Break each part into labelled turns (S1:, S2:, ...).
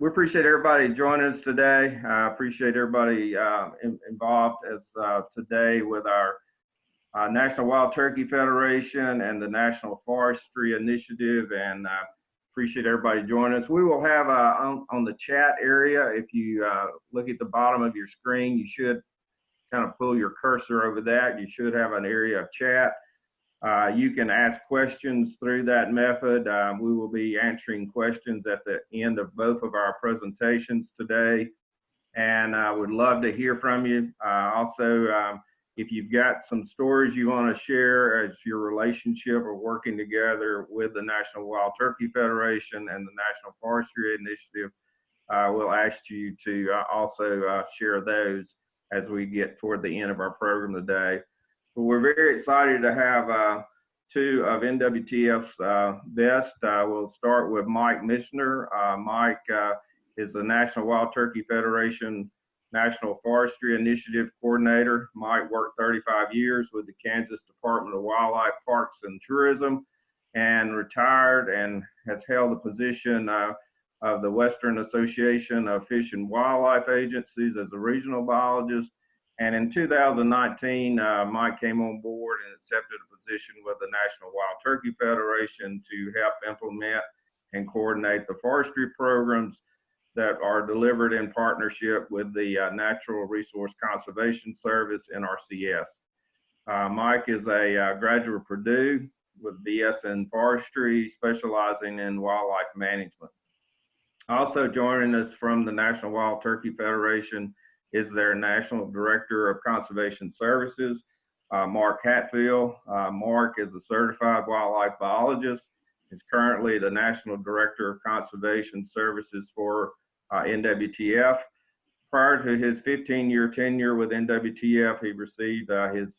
S1: We appreciate everybody joining us today. I appreciate everybody involved today with our National Wild Turkey Federation and the National Forestry Initiative, and appreciate everybody joining us. We will have on the chat area, if you look at the bottom of your screen, you should kind of pull your cursor over that. You should have an area of chat. You can ask questions through that method. We will be answering questions at the end of both of our presentations today, and I would love to hear from you. Also, if you've got some stories you want to share as your relationship or working together with the National Wild Turkey Federation and the National Forestry Initiative, we'll ask you to also share those as we get toward the end of our program today. But we're very excited to have two of NWTF's best. We'll start with Mike Mitchener. Mike is the National Wild Turkey Federation National Forestry Initiative Coordinator. Mike worked 35 years with the Kansas Department of Wildlife, Parks, and Tourism, and retired and has held the position of the Western Association of Fish and Wildlife Agencies as a regional biologist. And in 2019, Mike came on board and accepted a position with the National Wild Turkey Federation to help implement and coordinate the forestry programs that are delivered in partnership with the Natural Resource Conservation Service, NRCS. Mike is a graduate of Purdue with BS in Forestry, specializing in wildlife management. Also joining us from the National Wild Turkey Federation is their National Director of Conservation Services, Mark Hatfield. Mark is a certified wildlife biologist. He's currently the National Director of Conservation Services for NWTF. Prior to his 15-year tenure with NWTF, he received his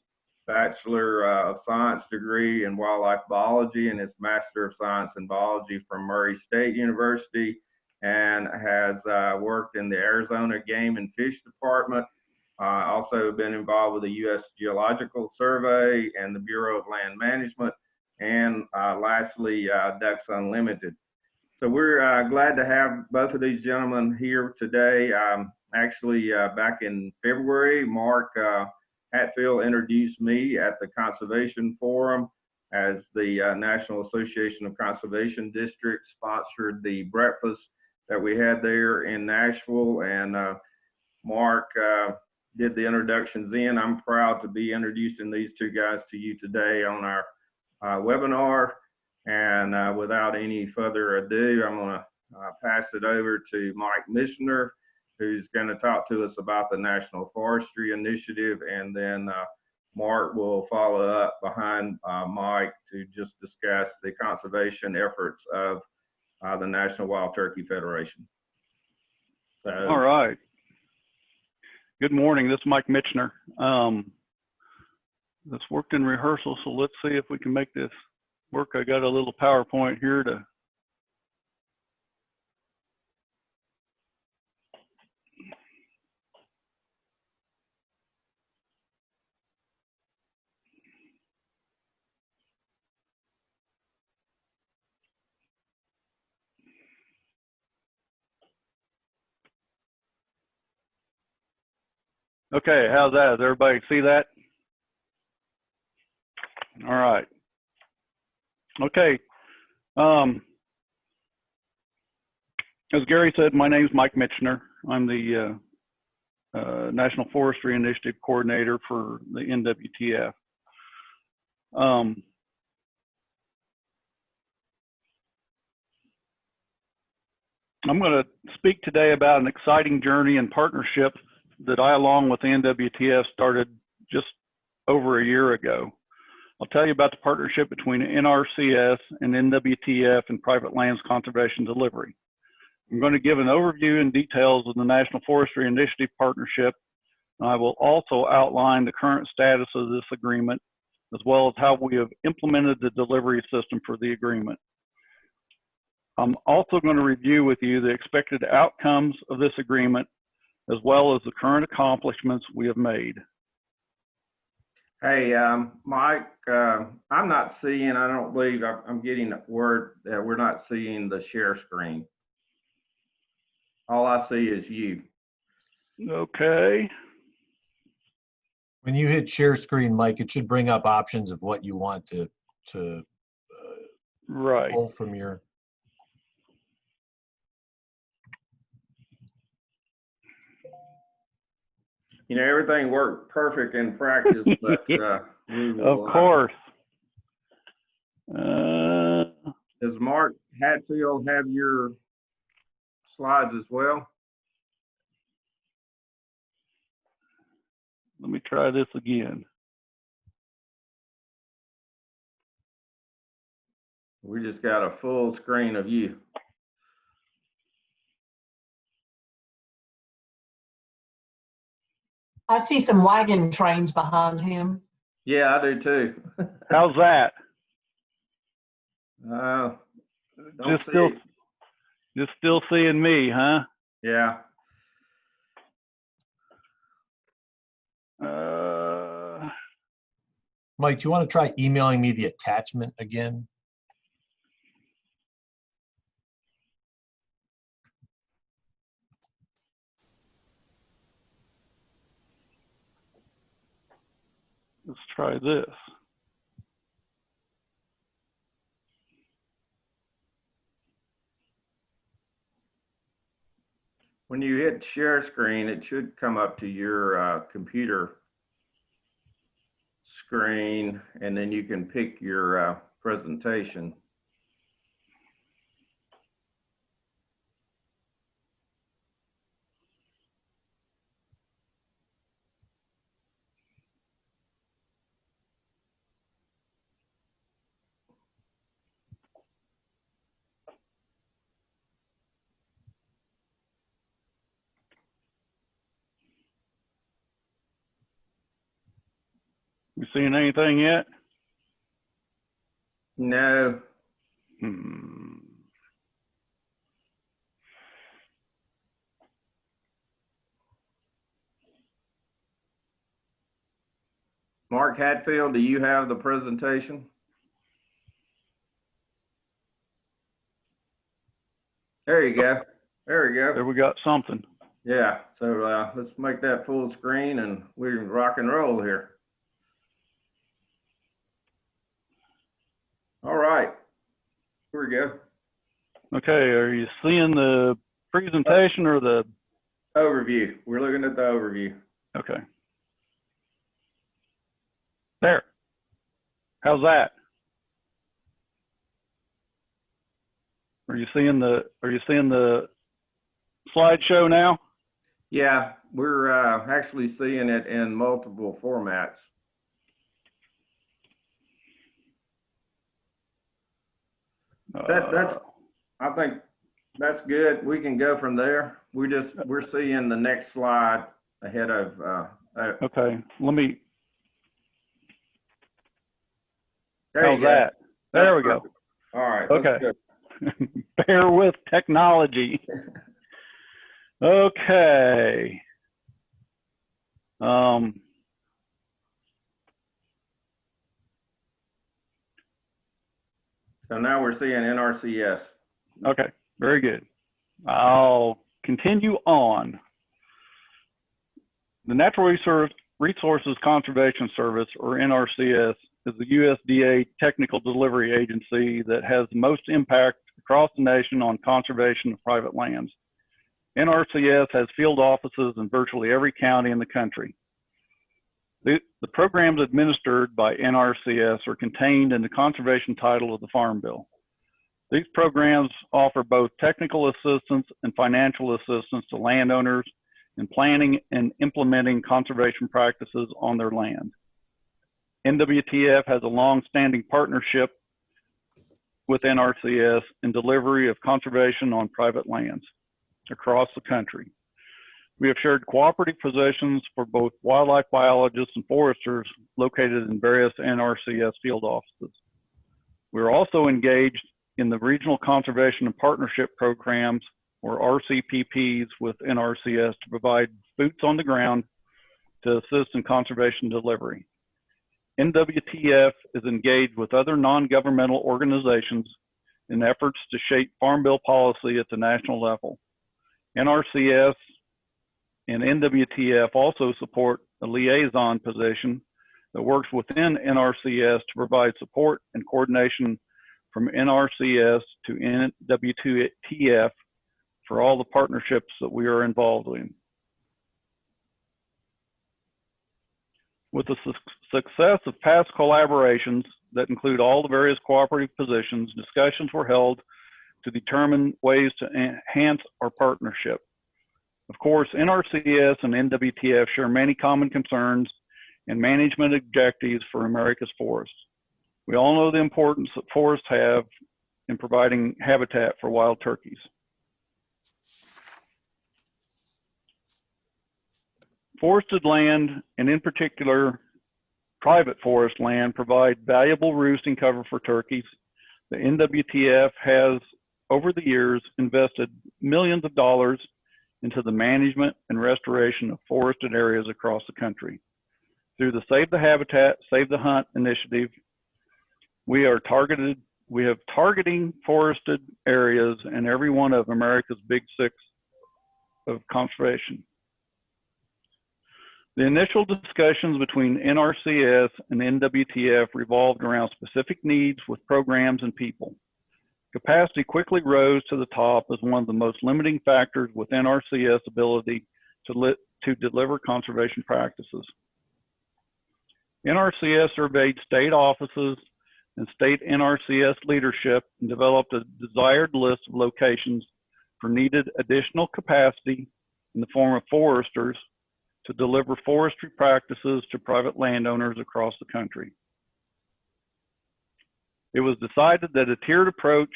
S1: Bachelor of Science degree in Wildlife Biology and his Master of Science in Biology from Murray State University, and has worked in the Arizona Game and Fish Department. Also been involved with the U.S. Geological Survey and the Bureau of Land Management, and lastly, Ducks Unlimited. So we're glad to have both of these gentlemen here today. Actually, back in February, Mark Hatfield introduced me at the Conservation Forum as the National Association of Conservation Districts sponsored the breakfast that we had there in Nashville, and Mark did the introductions in. I'm proud to be introducing these two guys to you today on our webinar, and without any further ado, I'm going to pass it over to Mike Mitchener, who's going to talk to us about the National Forestry Initiative, and then Mark will follow up behind Mike to just discuss the conservation efforts of the National Wild Turkey Federation. So,
S2: all right. Good morning. This is Mike Mitchener. This worked in rehearsal, so let's see if we can make this work. I got a little PowerPoint here to okay, how's that? Does everybody see that? All right. Okay. As Gary said, my name is Mike Mitchener. I'm the National Forestry Initiative Coordinator for the NWTF. I'm going to speak today about an exciting journey and partnership that I, along with the NWTF, started just over a year ago. I'll tell you about the partnership between NRCS and NWTF and private lands conservation delivery. I'm going to give an overview and details of the National Forestry Initiative partnership. I will also outline the current status of this agreement, as well as how we have implemented the delivery system for the agreement. I'm also going to review with you the expected outcomes of this agreement, as well as the current accomplishments we have made.
S1: Hey, Mike, I'm not seeing, I don't believe I'm getting word that we're not seeing the share screen. All I see is you.
S2: Okay.
S3: When you hit share screen, Mike, it should bring up options of what you want to
S2: Right.
S3: pull from your.
S1: You know, everything worked perfect in practice, but we will,
S2: Of course.
S1: Does Mark Hatfield have your slides as well?
S2: Let me try this again.
S1: We just got a full screen of you.
S4: I see some wagon trains behind him.
S1: Yeah, I do too.
S2: How's that?
S1: Don't see it.
S2: Just still seeing me, huh?
S1: Yeah.
S3: Mike, do you want to try emailing me the attachment again?
S2: Let's try this.
S1: When you hit share screen, it should come up to your computer screen, and then you can pick your presentation.
S2: You seeing anything yet?
S1: No. Mark Hatfield, do you have the presentation? There you go. There we go.
S2: There we got something.
S1: Yeah, so let's make that full screen and we can rock and roll here. All right, here we go.
S2: Okay, are you seeing the presentation or the
S1: Overview? We're looking at the overview.
S2: Okay. There. How's that? Are you seeing the slideshow now?
S1: Yeah, we're actually seeing it in multiple formats. That's I think that's good. We can go from there. We're seeing the next slide ahead of
S2: okay, let me.
S1: there
S2: How's that? There we go.
S1: All right.
S2: Okay. Bear with technology. Okay.
S1: So now we're seeing NRCS.
S2: Okay, very good. I'll continue on. The Natural Resources Conservation Service, or NRCS, is the USDA technical delivery agency that has the most impact across the nation on conservation of private lands. NRCS has field offices in virtually every county in the country. The programs administered by NRCS are contained in the conservation title of the Farm Bill. These programs offer both technical assistance and financial assistance to landowners in planning and implementing conservation practices on their land. NWTF has a long-standing partnership with NRCS in delivery of conservation on private lands across the country. We have shared cooperative positions for both wildlife biologists and foresters located in various NRCS field offices. We are also engaged in the Regional Conservation and Partnership Programs, or RCPPs, with NRCS to provide boots on the ground to assist in conservation delivery. NWTF is engaged with other non-governmental organizations in efforts to shape Farm Bill policy at the national level. NRCS and NWTF also support a liaison position that works within NRCS to provide support and coordination from NRCS to NWTF for all the partnerships that we are involved in. With the success of past collaborations that include all the various cooperative positions, discussions were held to determine ways to enhance our partnership. Of course, NRCS and NWTF share many common concerns and management objectives for America's forests. We all know the importance that forests have in providing habitat for wild turkeys. Forested land, and in particular, private forest land, provide valuable roosting cover for turkeys. The NWTF has, over the years, invested millions of dollars into the management and restoration of forested areas across the country. Through the Save the Habitat, Save the Hunt initiative, we have targeting forested areas in every one of America's big six of conservation. The initial discussions between NRCS and NWTF revolved around specific needs with programs and people. Capacity quickly rose to the top as one of the most limiting factors with NRCS' ability to deliver conservation practices. NRCS surveyed state offices and state NRCS leadership and developed a desired list of locations for needed additional capacity in the form of foresters to deliver forestry practices to private landowners across the country. It was decided that a tiered approach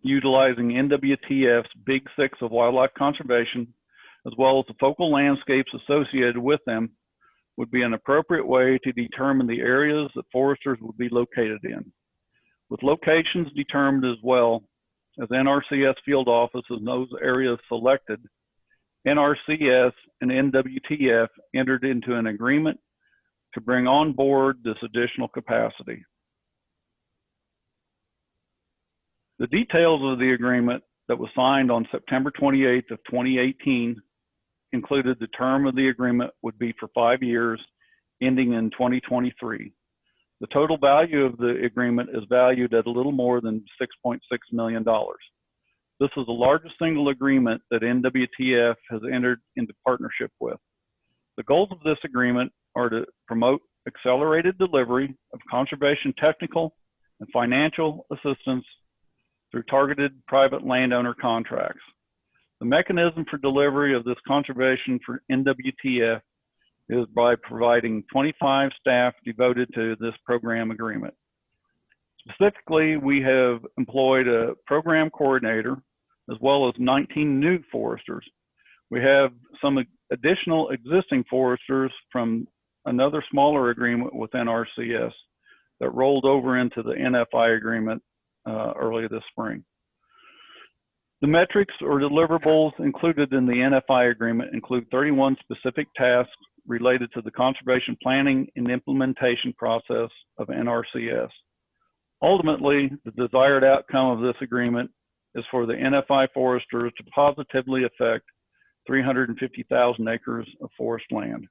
S2: utilizing NWTF's Big Six of wildlife conservation, as well as the focal landscapes associated with them, would be an appropriate way to determine the areas that foresters would be located in. With locations determined as well as NRCS field offices in those areas selected, NRCS and NWTF entered into an agreement to bring on board this additional capacity. The details of the agreement that was signed on September 28th of 2018 included the term of the agreement would be for 5 years, ending in 2023. The total value of the agreement is valued at a little more than $6.6 million. This is the largest single agreement that NWTF has entered into partnership with. The goals of this agreement are to promote accelerated delivery of conservation technical and financial assistance through targeted private landowner contracts. The mechanism for delivery of this conservation for NWTF is by providing 25 staff devoted to this program agreement. Specifically, we have employed a program coordinator as well as 19 new foresters. We have some additional existing foresters from another smaller agreement with NRCS that rolled over into the NFI agreement earlier this spring. The metrics or deliverables included in the NFI agreement include 31 specific tasks related to the conservation planning and implementation process of NRCS. Ultimately, the desired outcome of this agreement is for the NFI foresters to positively affect 350,000 acres of forest land.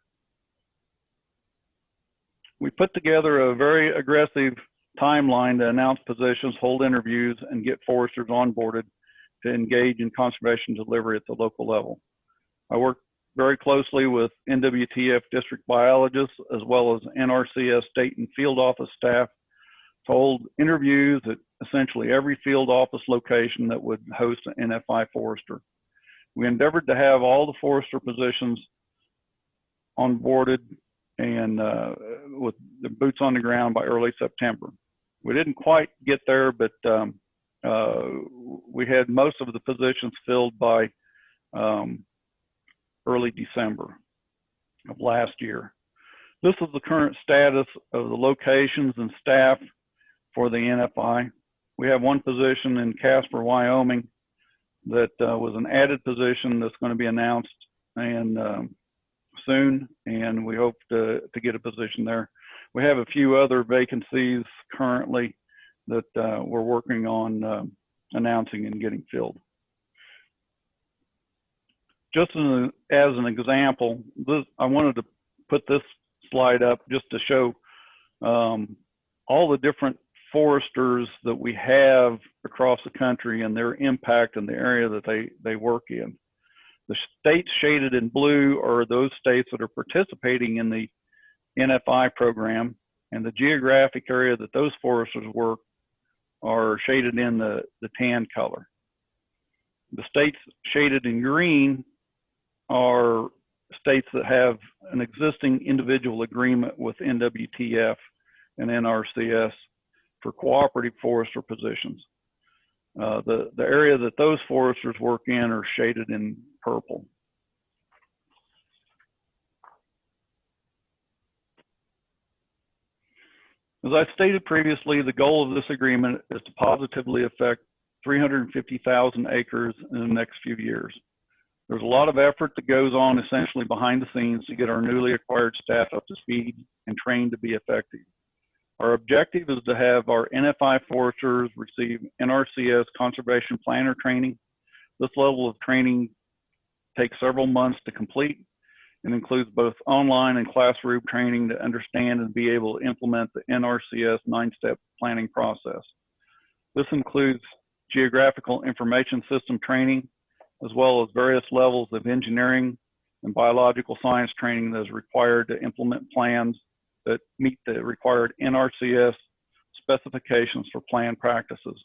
S2: We put together a very aggressive timeline to announce positions, hold interviews, and get foresters onboarded to engage in conservation delivery at the local level. I work very closely with NWTF district biologists as well as NRCS state and field office staff to hold interviews at essentially every field office location that would host an NFI forester. We endeavored to have all the forester positions onboarded and with the boots on the ground by early September. We didn't quite get there, but we had most of the positions filled by early December of last year. This is the current status of the locations and staff for the NFI. We have one position in Casper, Wyoming that was an added position that's going to be announced and soon, and we hope to get a position there. We have a few other vacancies currently that we're working on announcing and getting filled. just as an example, I wanted to put this slide up just to show all the different foresters that we have across the country and their impact in the area that they work in. The states shaded in blue are those states that are participating in the NFI program, and the geographic area that those foresters work are shaded in the tan color. The states shaded in green are states that have an existing individual agreement with NWTF and NRCS for cooperative forester positions. The area that those foresters work in are shaded in purple. As I stated previously, the goal of this agreement is to positively affect 350,000 acres in the next few years. There's a lot of effort that goes on essentially behind the scenes to get our newly acquired staff up to speed and trained to be effective. Our objective is to have our NFI foresters receive NRCS conservation planner training. This level of training takes several months to complete and includes both online and classroom training to understand and be able to implement the NRCS 9-step planning process. This includes geographical information system training, as well as various levels of engineering and biological science training that is required to implement plans that meet the required NRCS specifications for plan practices.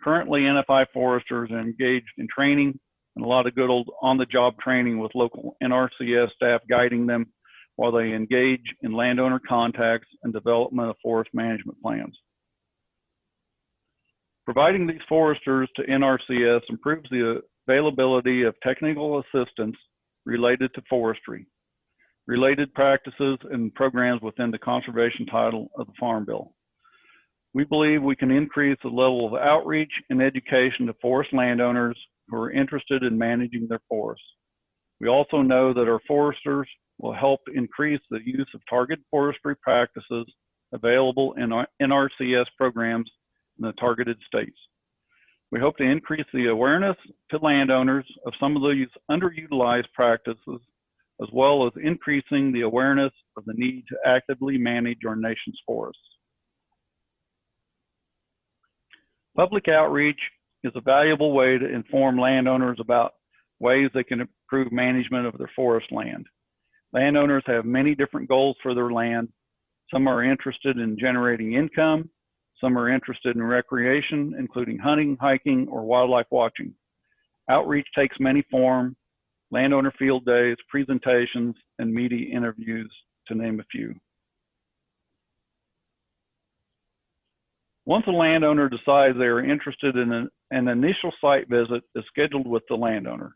S2: Currently, NFI foresters are engaged in training and a lot of good old on-the-job training with local NRCS staff guiding them while they engage in landowner contacts and development of forest management plans. Providing these foresters to NRCS improves the availability of technical assistance related to forestry, related practices and programs within the conservation title of the Farm Bill. We believe we can increase the level of outreach and education to forest landowners who are interested in managing their forests. We also know that our foresters will help increase the use of targeted forestry practices available in our NRCS programs in the targeted states. We hope to increase the awareness to landowners of some of these underutilized practices, as well as increasing the awareness of the need to actively manage our nation's forests. Public outreach is a valuable way to inform landowners about ways they can improve management of their forest land. Landowners have many different goals for their land. Some are interested in generating income. Some are interested in recreation, including hunting, hiking, or wildlife watching. Outreach takes many forms: landowner field days, presentations, and media interviews, to name a few. Once a landowner decides they are interested in an initial site visit is scheduled with the landowner.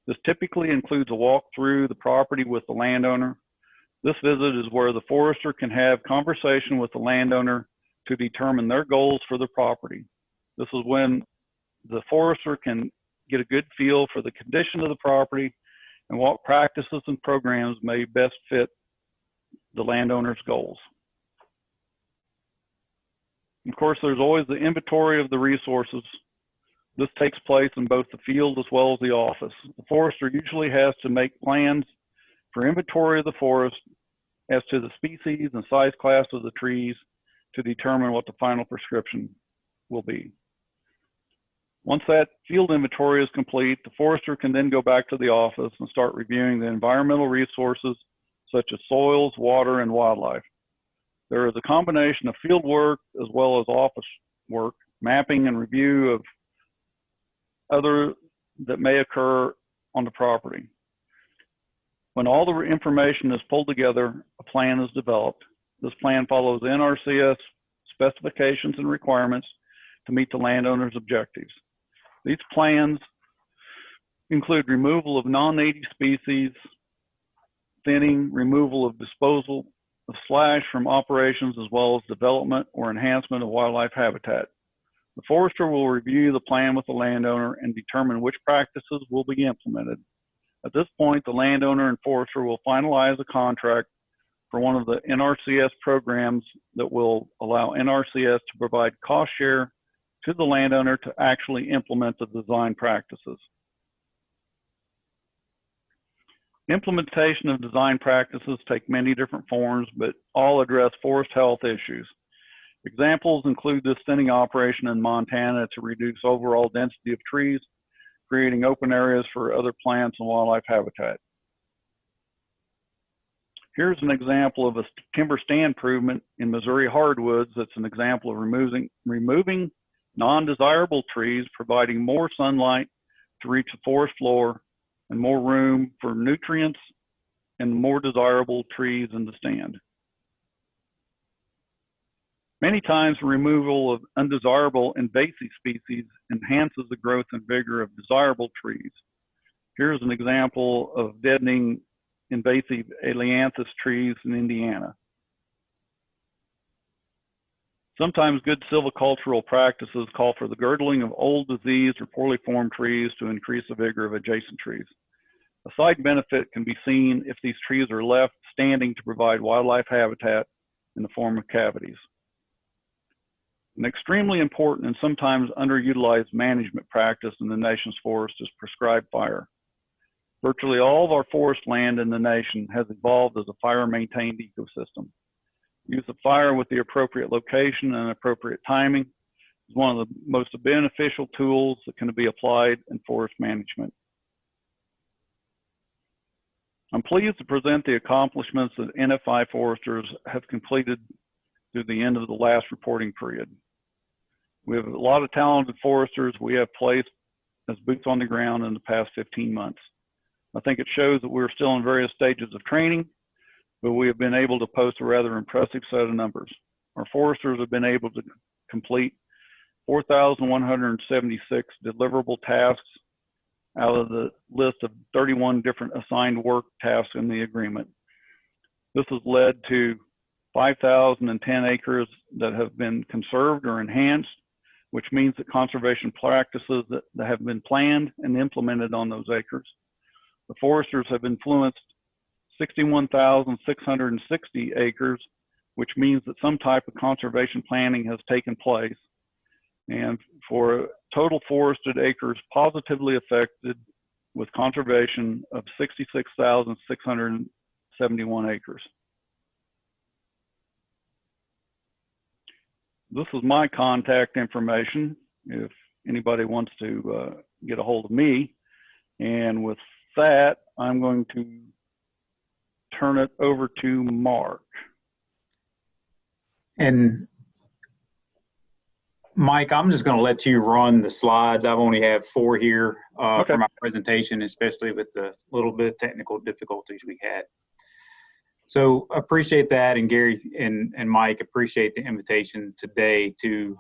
S2: This typically includes a walk through the property with the landowner. This visit is where the forester can have conversation with the landowner to determine their goals for the property. This is when the forester can get a good feel for the condition of the property and what practices and programs may best fit the landowner's goals. Of course, there's always the inventory of the resources. This takes place in both the field as well as the office. The forester usually has to make plans for inventory of the forest as to the species and size class of the trees to determine what the final prescription will be. Once that field inventory is complete, the forester can then go back to the office and start reviewing the environmental resources such as soils, water, and wildlife. There is a combination of field work as well as office work, mapping and review of other that may occur on the property. When all the information is pulled together, a plan is developed. This plan follows NRCS specifications and requirements to meet the landowner's objectives. These plans include removal of non-native species, thinning, removal of disposal of slash from operations, as well as development or enhancement of wildlife habitat. The forester will review the plan with the landowner and determine which practices will be implemented. At this point, the landowner and forester will finalize a contract for one of the NRCS programs that will allow NRCS to provide cost share to the landowner to actually implement the design practices. Implementation of design practices take many different forms, but all address forest health issues. Examples include this thinning operation in Montana to reduce overall density of trees, creating open areas for other plants and wildlife habitat. Here's an example of a timber stand improvement in Missouri hardwoods that's an example of removing non-desirable trees, providing more sunlight to reach the forest floor and more room for nutrients and more desirable trees in the stand. Many times, removal of undesirable invasive species enhances the growth and vigor of desirable trees. Here's an example of deadening invasive ailanthus trees in Indiana. Sometimes good silvicultural practices call for the girdling of old, diseased, or poorly formed trees to increase the vigor of adjacent trees. A side benefit can be seen if these trees are left standing to provide wildlife habitat in the form of cavities. An extremely important and sometimes underutilized management practice in the nation's forest is prescribed fire. Virtually all of our forest land in the nation has evolved as a fire-maintained ecosystem. Use of fire with the appropriate location and appropriate timing is one of the most beneficial tools that can be applied in forest management. I'm pleased to present the accomplishments that NFI foresters have completed through the end of the last reporting period. We have a lot of talented foresters we have placed as boots on the ground in the past 15 months. I think it shows that we're still in various stages of training, but we have been able to post a rather impressive set of numbers. Our foresters have been able to complete 4,176 deliverable tasks out of the list of 31 different assigned work tasks in the agreement. This has led to 5,010 acres that have been conserved or enhanced, which means that conservation practices that have been planned and implemented on those acres. The foresters have influenced 61,660 acres, which means that some type of conservation planning has taken place. And for total forested acres positively affected with conservation of 66,671 acres. This is my contact information if anybody wants to get a hold of me. And with that, I'm going to turn it over to Mark.
S5: And Mike, I'm just going to let you run the slides. I've only have 4 here for my presentation, especially with the little bit of technical difficulties we had. So appreciate that, and Gary and Mike, appreciate the invitation today to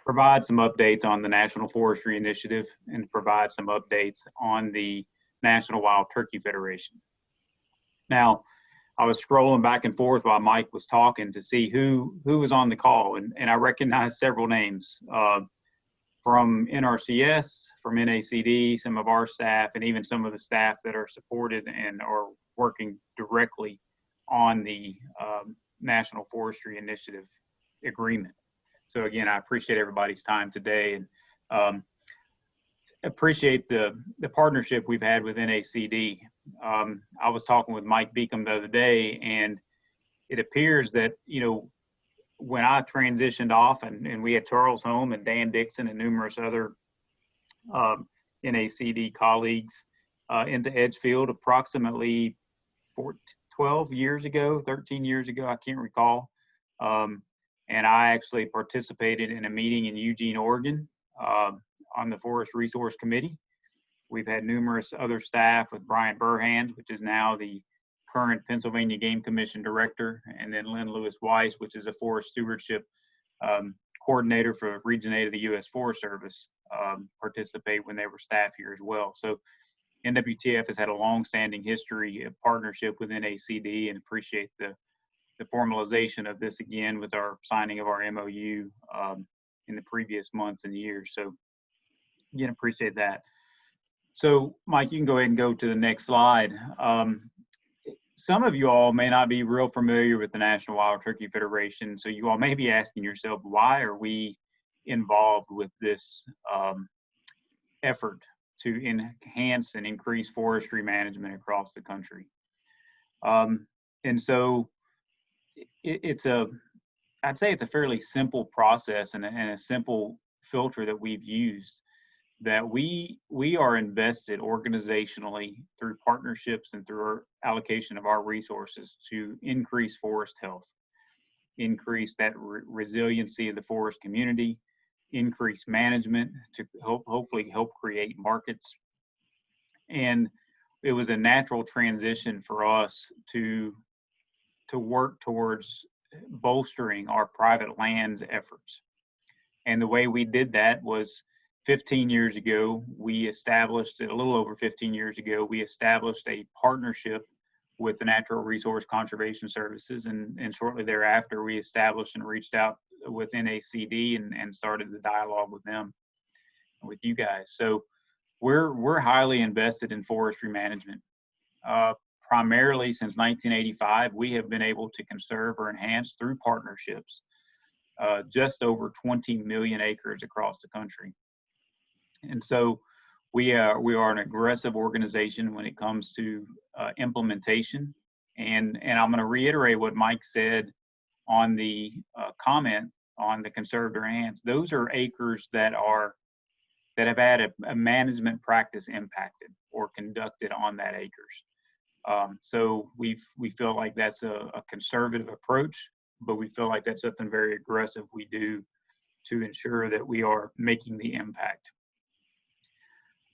S5: provide some updates on the National Forestry Initiative and provide some updates on the National Wild Turkey Federation. Now, I was scrolling back and forth while Mike was talking to see who was on the call, and I recognized several names from NRCS, from NACD, some of our staff, and even some of the staff that are supported and are working directly on the National Forestry Initiative agreement. So again, I appreciate everybody's time today, and appreciate the partnership we've had with NACD. I was talking with Mike Beacom the other day, and it appears that, you know, when I transitioned off and we had Charles Home and Dan Dixon and numerous other NACD colleagues into Edgefield approximately 12 years ago, 13 years ago, I can't recall. And I actually participated in a meeting in Eugene, Oregon on the Forest Resource Committee. We've had numerous other staff with Brian Burhand, which is now the current Pennsylvania Game Commission Director, and then Lynn Lewis Weiss, which is a Forest Stewardship Coordinator for Region 8 of the U.S. Forest Service, participate when they were staff here as well. So NWTF has had a long-standing history of partnership with NACD, and appreciate the formalization of this again with our signing of our MOU in the previous months and years. So again, appreciate that. So Mike, you can go ahead and go to the next slide. Some of you all may not be real familiar with the National Wild Turkey Federation, so you all may be asking yourself, why are we involved with this effort to enhance and increase forestry management across the country. And so I'd say it's a fairly simple process and a simple filter that we've used, that we are invested organizationally through partnerships and through our allocation of our resources to increase forest health, increase that resiliency of the forest community, increase management to hopefully help create markets. And it was a natural transition for us to work towards bolstering our private lands efforts. And the way we did that was 15 years ago, we established, a little over 15 years ago, we established a partnership with the Natural Resource Conservation Services. And shortly thereafter, we established and reached out with NACD and started the dialogue with them, with you guys. So we're highly invested in forestry management. Primarily since 1985, we have been able to conserve or enhance through partnerships just over 20 million acres across the country. And so we are an aggressive organization when it comes to implementation. And I'm going to reiterate what Mike said on the comment on the conserved or enhanced. Those are acres that have had a management practice impacted or conducted on that acres. So we feel like that's a conservative approach, but we feel like that's something very aggressive we do to ensure that we are making the impact.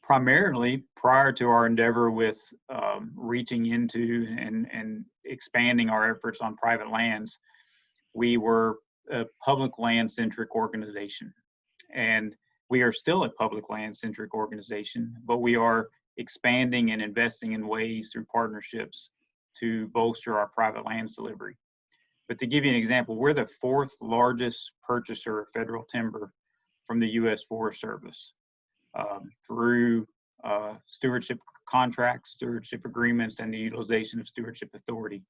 S5: Primarily, prior to our endeavor with reaching into and expanding our efforts on private lands, we were a public land-centric organization. And we are still a public land-centric organization, but we are expanding and investing in ways through partnerships to bolster our private lands delivery. But to give you an example, we're the 4th largest purchaser of federal timber from the U.S. Forest Service through stewardship contracts, stewardship agreements, and the utilization of stewardship authority.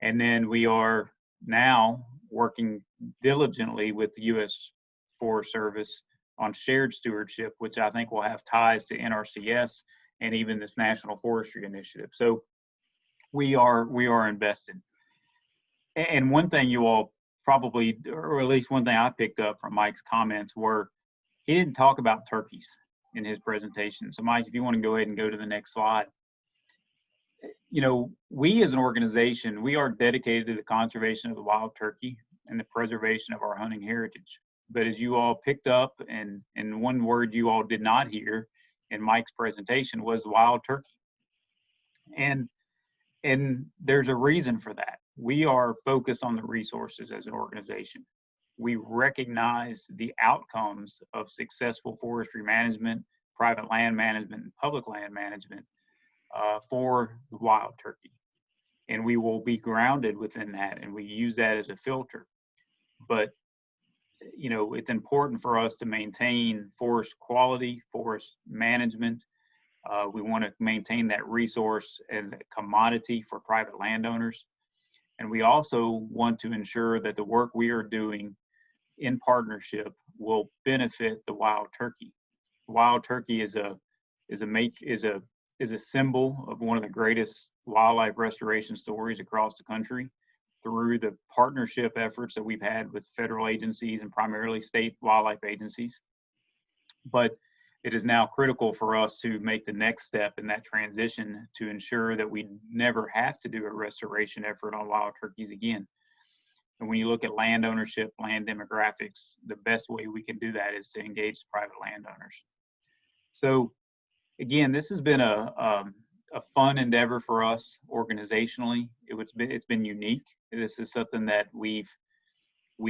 S5: And then we are now working diligently with the U.S. Forest Service on shared stewardship, which I think will have ties to NRCS and even this National Forestry Initiative. So we are invested. And one thing you all probably, or at least one thing I picked up from Mike's comments, were he didn't talk about turkeys in his presentation. So Mike, if you want to go ahead and go to the next slide. You know, we as an organization, we are dedicated to the conservation of the wild turkey and the preservation of our hunting heritage. But as you all picked up, and one word you all did not hear in Mike's presentation was wild turkey. And there's a reason for that. We are focused on the resources as an organization. We recognize the outcomes of successful forestry management, private land management, and public land management for the wild turkey. And we will be grounded within that, and we use that as a filter. But you know, it's important for us to maintain forest quality, forest management. We want to maintain that resource as a commodity for private landowners. And we also want to ensure that the work we are doing in partnership will benefit the wild turkey. Wild turkey is a symbol of one of the greatest wildlife restoration stories across the country, through the partnership efforts that we've had with federal agencies and primarily state wildlife agencies. But it is now critical for us to make the next step in that transition to ensure that we never have to do a restoration effort on wild turkeys again. And when you look at land ownership, land demographics, the best way we can do that is to engage private landowners. So again, this has been a fun endeavor for us organizationally. It's been unique. This is something that we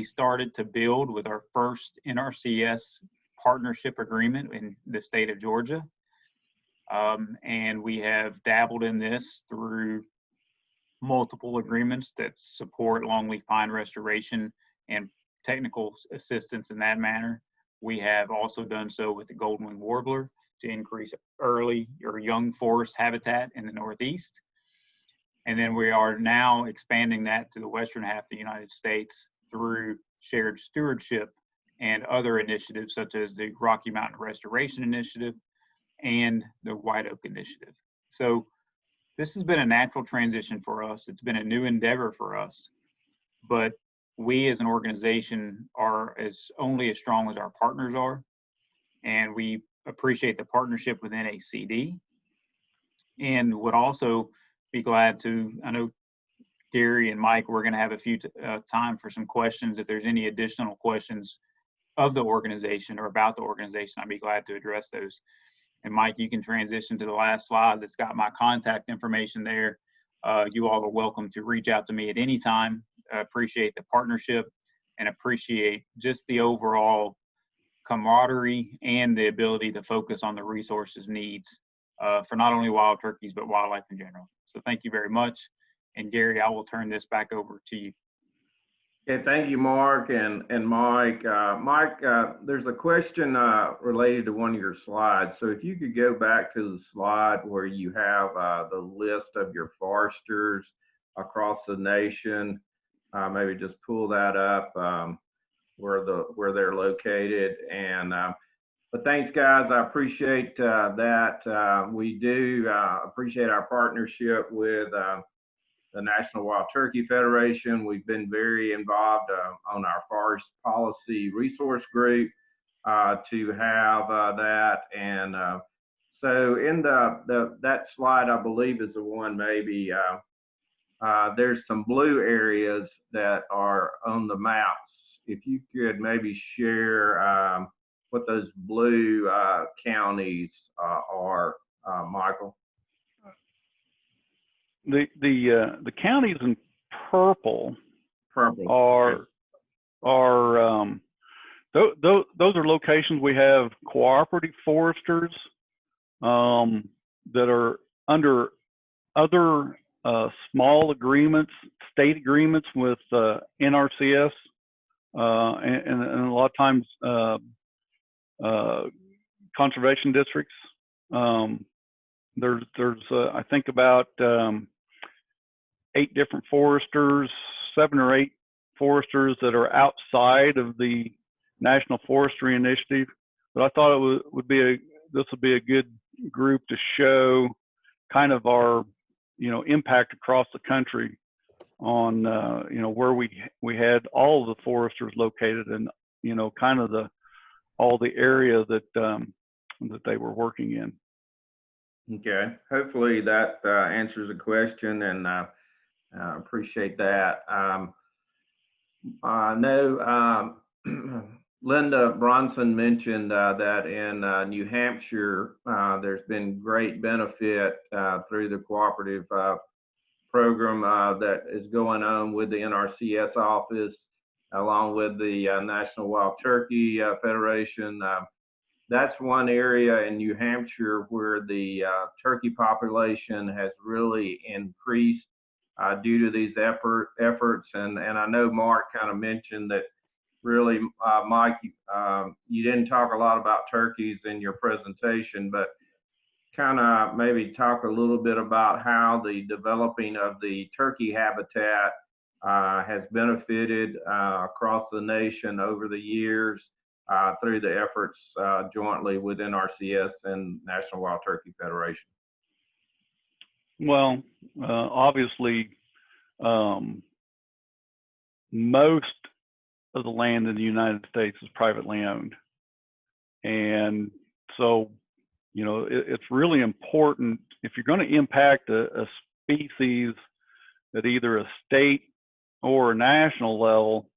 S5: started to build with our first NRCS partnership agreement in the state of Georgia. And we have dabbled in this through multiple agreements that support longleaf pine restoration and technical assistance in that manner. We have also done so with the golden-winged warbler to increase early or young forest habitat in the Northeast. And then we are now expanding that to the western half of the United States through shared stewardship and other initiatives such as the Rocky Mountain Restoration Initiative and the White Oak Initiative. So this has been a natural transition for us. It's been a new endeavor for us, but we as an organization are only as strong as our partners are, and we appreciate the partnership with NACD, and would also be glad to, I know Gary and Mike, we're going to have a few time for some questions. If there's any additional questions of the organization or about the organization, I'd be glad to address those. And Mike, you can transition to the last slide that's got my contact information there. You all are welcome to reach out to me at any time. I appreciate the partnership and appreciate just the overall camaraderie and the ability to focus on the resources needs for not only wild turkeys, but wildlife in general. So thank you very much. And Gary, I will turn this back over to you.
S1: Okay, thank you, Mark and Mike. Mike, there's a question related to one of your slides. So if you could go back to the slide where you have the list of your foresters across the nation, maybe just pull that up where they're located. And but thanks, guys. I appreciate that. We do appreciate our partnership with the National Wild Turkey Federation. We've been very involved on our forest policy resource group to have that. And so in that slide, I believe is the one maybe, there's some blue areas that are on the maps. If you could maybe share what those blue counties are, Michael.
S2: The counties in purple are those are locations we have cooperative foresters that are under other small agreements, state agreements with NRCS, and a lot of times conservation districts. There's I think about 8 different foresters, 7 or 8 foresters that are outside of the National Forestry Initiative. But I thought it would be a good group to show kind of our impact across the country on where we had all of the foresters located, and kind of all the area that that they were working in.
S1: Okay, hopefully that answers the question, and appreciate that. I know Linda Bronson mentioned that in New Hampshire, there's been great benefit through the cooperative program that is going on with the NRCS office, along with the National Wild Turkey Federation. That's one area in New Hampshire where the turkey population has really increased due to these efforts. And I know Mark kind of mentioned that really, Mike, you didn't talk a lot about turkeys in your presentation, but kind of maybe talk a little bit about how the developing of the turkey habitat has benefited across the nation over the years. Through the efforts jointly with NRCS and National Wild Turkey Federation.
S2: Well, obviously, most of the land in the United States is privately owned. And so, it's really important if you're going to impact a species at either a state or a national level,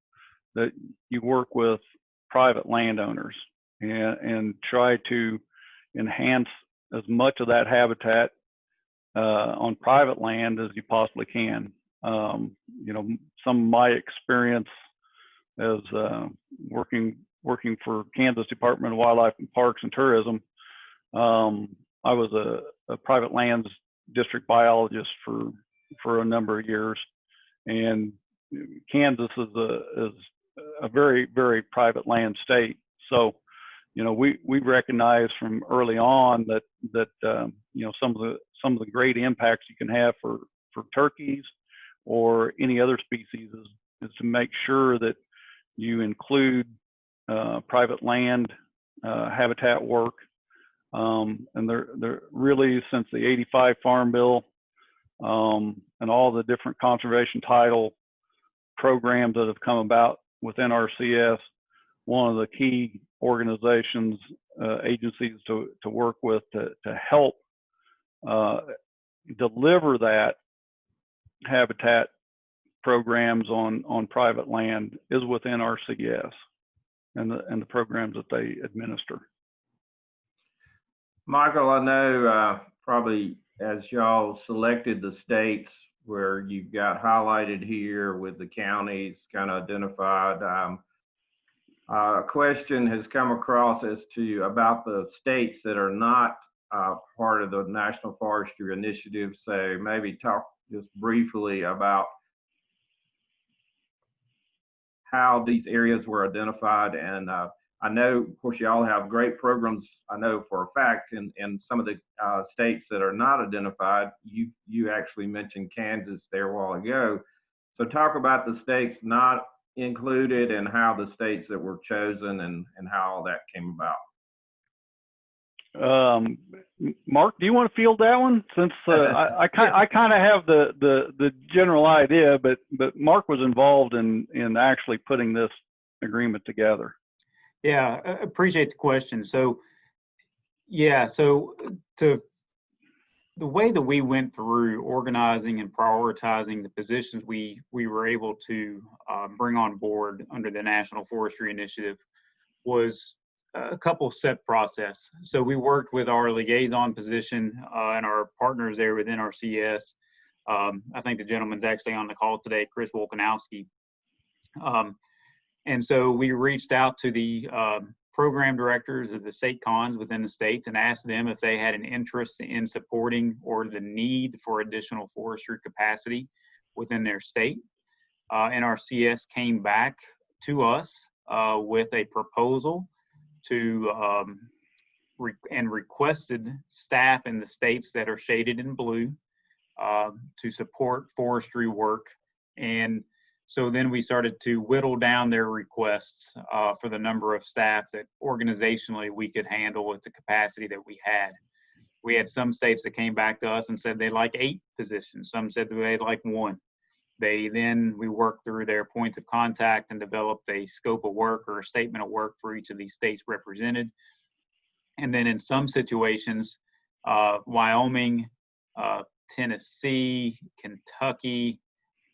S2: that you work with private landowners and try to enhance as much of that habitat on private land as you possibly can. Some of my experience as working for Kansas Department of Wildlife and Parks and Tourism, I was a private lands district biologist for a number of years, and Kansas is a very, very private land state. So, we recognize from early on that some of the great impacts you can have for turkeys or any other species is to make sure that you include private land habitat work And they're really, since the '85 Farm Bill and all the different conservation title programs that have come about with NRCS, one of the key organizations, agencies to work with to help deliver that habitat programs on private land is within NRCS and the programs that they administer.
S1: Michael, I know probably as y'all selected the states where you've got highlighted here with the counties kind of identified, a question has come across as to about the states that are not part of the National Forestry Initiative. So maybe talk just briefly about how these areas were identified. And I know, of course, you all have great programs, I know for a fact, in some of the states that are not identified. You actually mentioned Kansas there a while ago. So talk about the states not included and how the states that were chosen and how all that came about.
S2: Mark, do you want to field that one? Since I kind of have the general idea, but Mark was involved in actually putting this agreement together.
S5: Yeah, I appreciate the question. So, yeah, the way that we went through organizing and prioritizing the positions we were able to bring on board under the National Forestry Initiative was a couple step process. So we worked with our liaison position and our partners there with NRCS. I think the gentleman's actually on the call today, Chris Wolkanowski. And so we reached out to the program directors of the state cons within the states and asked them if they had an interest in supporting or the need for additional forestry capacity within their state. NRCS came back to us with a proposal to and requested staff in the states that are shaded in blue to support forestry work. And so then we started to whittle down their requests for the number of staff that organizationally we could handle with the capacity that we had. We had some states that came back to us and said they'd like 8 positions. Some said they'd like 1. We worked through their points of contact and developed a scope of work or a statement of work for each of these states represented. And then in some situations, Wyoming, Tennessee, Kentucky,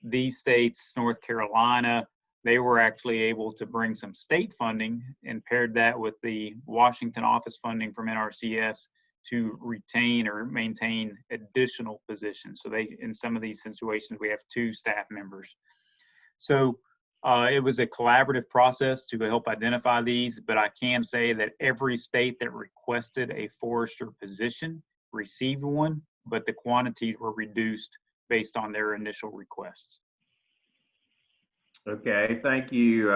S5: these states, North Carolina, they were actually able to bring some state funding and paired that with the Washington office funding from NRCS to retain or maintain additional positions. So in some of these situations, we have 2 staff members. So it was a collaborative process to help identify these, but I can say that every state that requested a forester position received one, but the quantities were reduced based on their initial requests.
S1: Okay, thank you.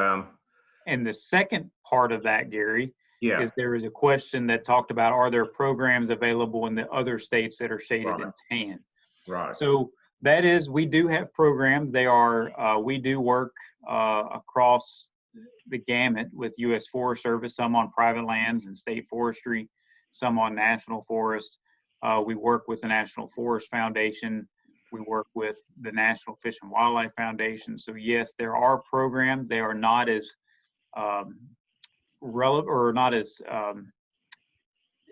S5: And the second part of that, Gary,
S1: Yeah.
S5: is there is a question that talked about, are there programs available in the other states that are shaded in tan?
S1: Right.
S5: So that is, we do have programs. They are, we do work across the gamut with U.S. Forest Service, some on private lands and state forestry, some on national forest. We work with the National Forest Foundation. We work with the National Fish and Wildlife Foundation. So yes, there are programs. They are not as relevant or not as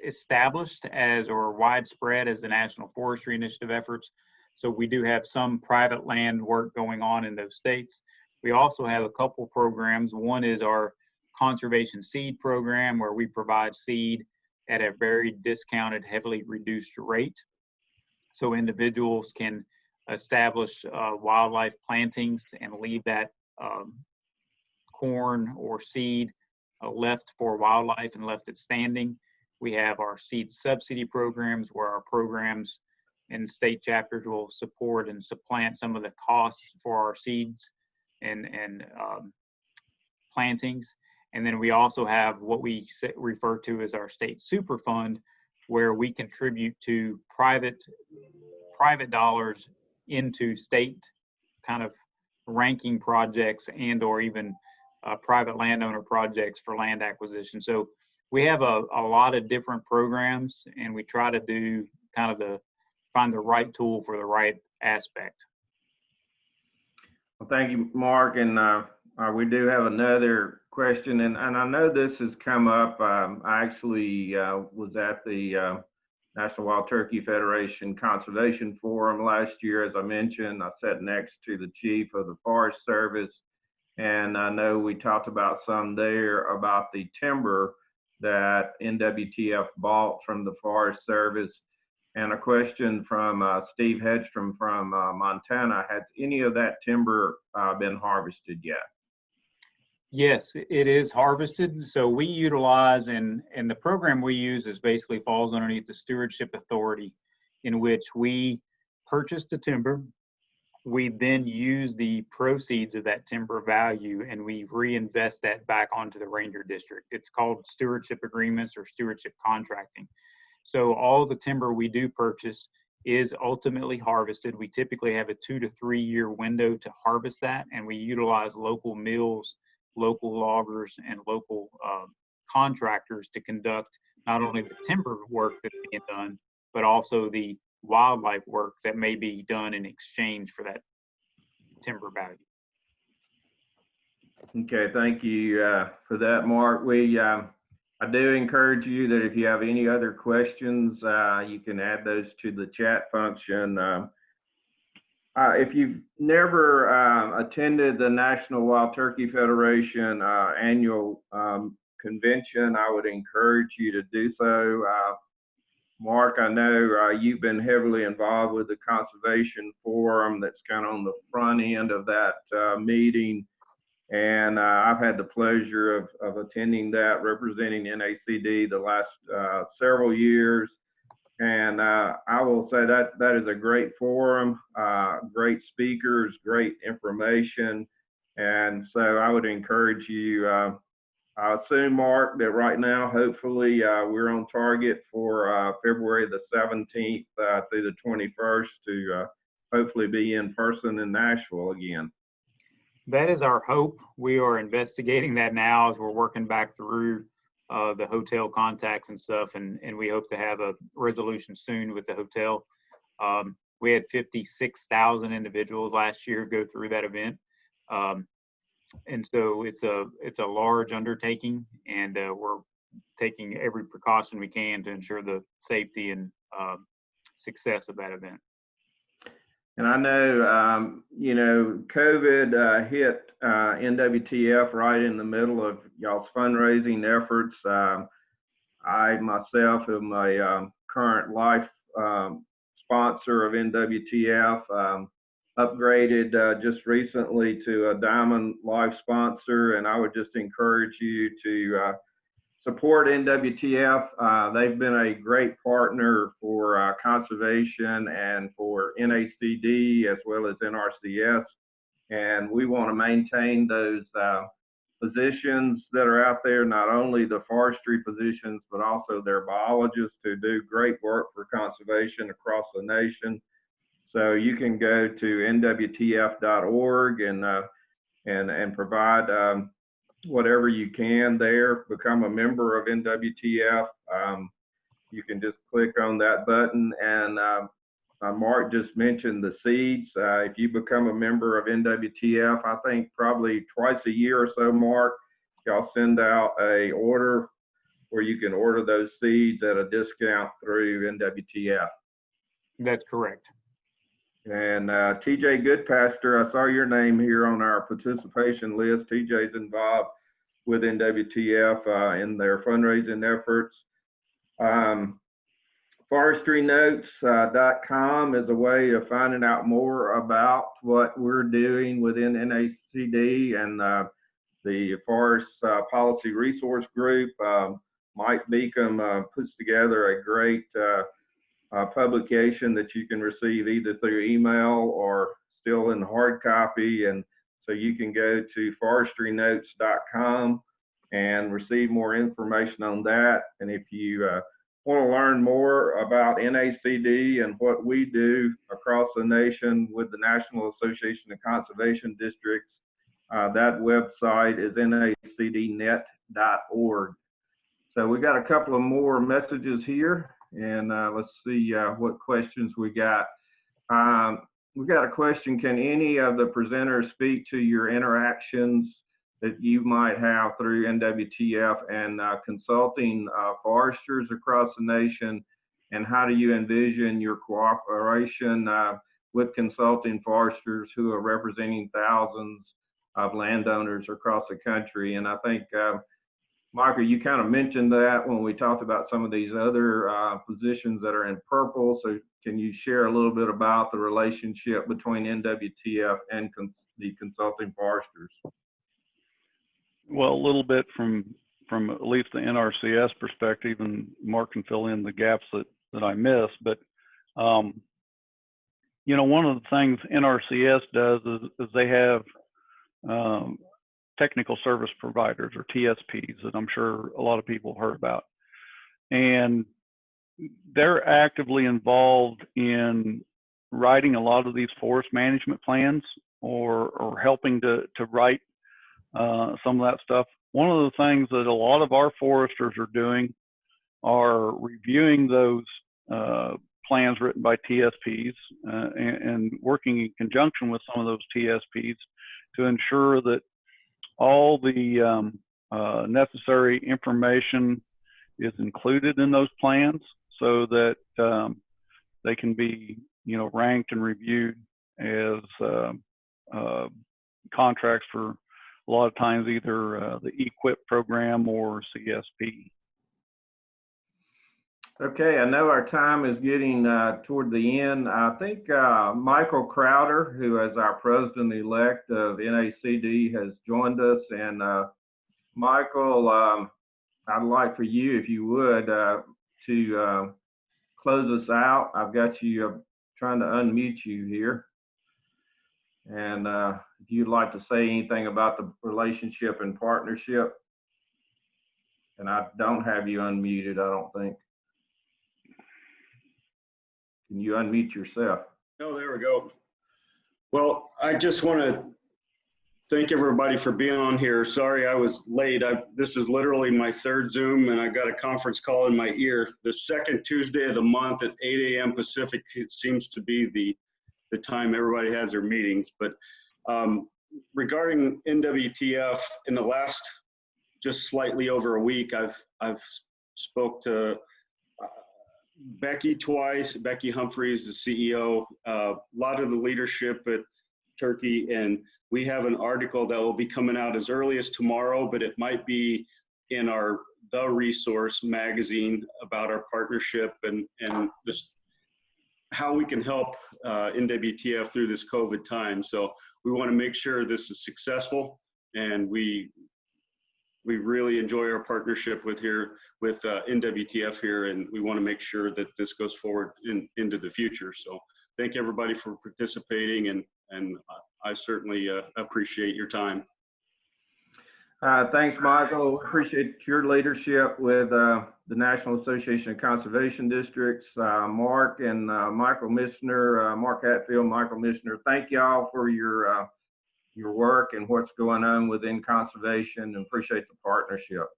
S5: established as or widespread as the National Forestry Initiative efforts. So we do have some private land work going on in those states. We also have a couple programs. One is our conservation seed program, where we provide seed at a very discounted, heavily reduced rate. So individuals can establish wildlife plantings and leave that corn or seed left for wildlife and left it standing. We have our seed subsidy programs, where our programs and state chapters will support and supplant some of the costs for our seeds and plantings. And then we also have what we refer to as our state super fund, where we contribute to private dollars into state kind of ranking projects and or even private landowner projects for land acquisition. So we have a lot of different programs, and we try to do kind of find the right tool for the right aspect.
S1: Well, thank you, Mark. And we do have another question, and I know this has come up. I actually was at the National Wild Turkey Federation Conservation Forum last year. As I mentioned, I sat next to the chief of the Forest Service, and I know we talked about some there about the timber that NWTF bought from the Forest Service. And a question from Steve Hedstrom from Montana: has any of that timber been harvested yet?
S5: Yes, it is harvested. So we utilize, and the program we use is basically falls underneath the Stewardship Authority, in which we purchase the timber. We then use the proceeds of that timber value and we reinvest that back onto the Ranger District. It's called stewardship agreements or stewardship contracting. So all the timber we do purchase is ultimately harvested. We typically have a 2 to 3 year window to harvest that, and we utilize local mills, local loggers, and local contractors to conduct not only the timber work that's being done, but also the wildlife work that may be done in exchange for that timber value.
S1: Okay, thank you for that, Mark. I do encourage you that if you have any other questions, you can add those to the chat function. If you've never attended the National Wild Turkey Federation annual convention, I would encourage you to do so. Mark, I know you've been heavily involved with the Conservation Forum that's kind of on the front end of that meeting. And I've had the pleasure of attending that, representing NACD the last several years. And I will say that that is a great forum, great speakers, great information. And so I would encourage you, I assume, Mark, that right now, hopefully, we're on target for February the 17th through the 21st to hopefully be in person in Nashville again.
S5: That is our hope. We are investigating that now as we're working back through the hotel contacts and stuff, and we hope to have a resolution soon with the hotel. We had 56,000 individuals last year go through that event. And so it's a large undertaking, and we're taking every precaution we can to ensure the safety and success of that event.
S1: And I know, you know, COVID hit NWTF right in the middle of y'all's fundraising efforts. I myself am a current life sponsor of NWTF, upgraded just recently to a Diamond Life sponsor, and I would just encourage you to support NWTF. They've been a great partner for conservation and for NACD as well as NRCS, and we want to maintain those positions that are out there, not only the forestry positions, but also their biologists who do great work for conservation across the nation. So you can go to nwtf.org and provide whatever you can there, become a member of NWTF. You can just click on that button, and Mark just mentioned the seeds. If you become a member of NWTF, I think probably twice a year or so, Mark, y'all send out a order where you can order those seeds at a discount through NWTF.
S5: That's correct.
S1: And TJ Goodpasture, I saw your name here on our participation list. TJ's involved with NWTF in their fundraising efforts. Forestrynotes.com is a way of finding out more about what we're doing within NACD and the Forest Policy Resource Group. Mike Beacom puts together a great publication that you can receive either through email or still in hard copy. And so you can go to forestrynotes.com and receive more information on that. And if you want to learn more about NACD and what we do across the nation with the National Association of Conservation Districts, that website is nacdnet.org. So we got a couple of more messages here, and let's see what questions we got. We got a question: can any of the presenters speak to your interactions that you might have through NWTF and consulting foresters across the nation, and how do you envision your cooperation with consulting foresters who are representing thousands of landowners across the country? And I think, Michael, you kind of mentioned that when we talked about some of these other positions that are in purple. So can you share a little bit about the relationship between NWTF and the consulting foresters?
S2: Well, a little bit from at least the NRCS perspective, and Mark can fill in the gaps that I missed. But you know, one of the things NRCS does is they have technical service providers, or TSPs, that I'm sure a lot of people heard about, and they're actively involved in writing a lot of these forest management plans, or helping to write some of that stuff. One of the things that a lot of our foresters are doing are reviewing those plans written by TSPs and working in conjunction with some of those TSPs to ensure that all the necessary information is included in those plans, so that they can be, you know, ranked and reviewed as contracts for a lot of times either the EQIP program or CSP.
S1: Okay, I know our time is getting toward the end. I think Michael Crowder, who is our president-elect of NACD, has joined us. And Michael, I'd like for you, if you would, to close us out. I've got you trying to unmute you here. And if you'd like to say anything about the relationship and partnership. And I don't have you unmuted, I don't think. Can you unmute yourself?
S6: Oh, there we go. Well, I just want to thank everybody for being on here. Sorry I was late. This is literally my third Zoom, and I got a conference call in my ear. The second Tuesday of the month at 8 a.m. Pacific, it seems to be the time everybody has their meetings. But regarding NWTF, in the last just slightly over a week, I've spoke to Becky twice. Becky Humphreys, the CEO, a lot of the leadership at Turkey, and we have an article that will be coming out as early as tomorrow, but it might be in our The Resource magazine about our partnership and this, how we can help NWTF through this COVID time. So we want to make sure this is successful, and we really enjoy our partnership with NWTF here, and we want to make sure that this goes forward into the future. So thank everybody for participating, and I certainly appreciate your time.
S1: Thanks, Michael. Appreciate your leadership with the National Association of Conservation Districts. Mark and Michael Mitchener, Mark Hatfield, Michael Mitchener, thank y'all for your work and what's going on within conservation, and appreciate the partnership.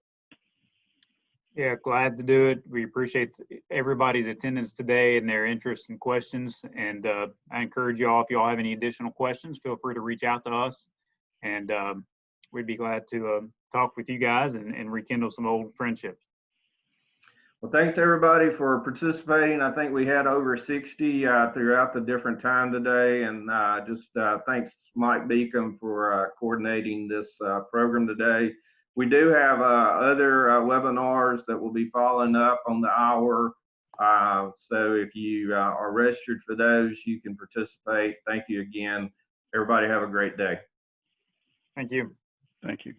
S5: Yeah, glad to do it. We appreciate everybody's attendance today and their interest and questions. And I encourage y'all, if y'all have any additional questions, feel free to reach out to us. And we'd be glad to talk with you guys and rekindle some old friendships.
S1: Well, thanks everybody for participating. I think we had over 60 throughout the different time today. And just thanks Mike Beacom for coordinating this program today. We do have other webinars that will be following up on the hour. So if you are registered for those, you can participate. Thank you again. Everybody have a great day.
S5: Thank you.
S2: Thank you.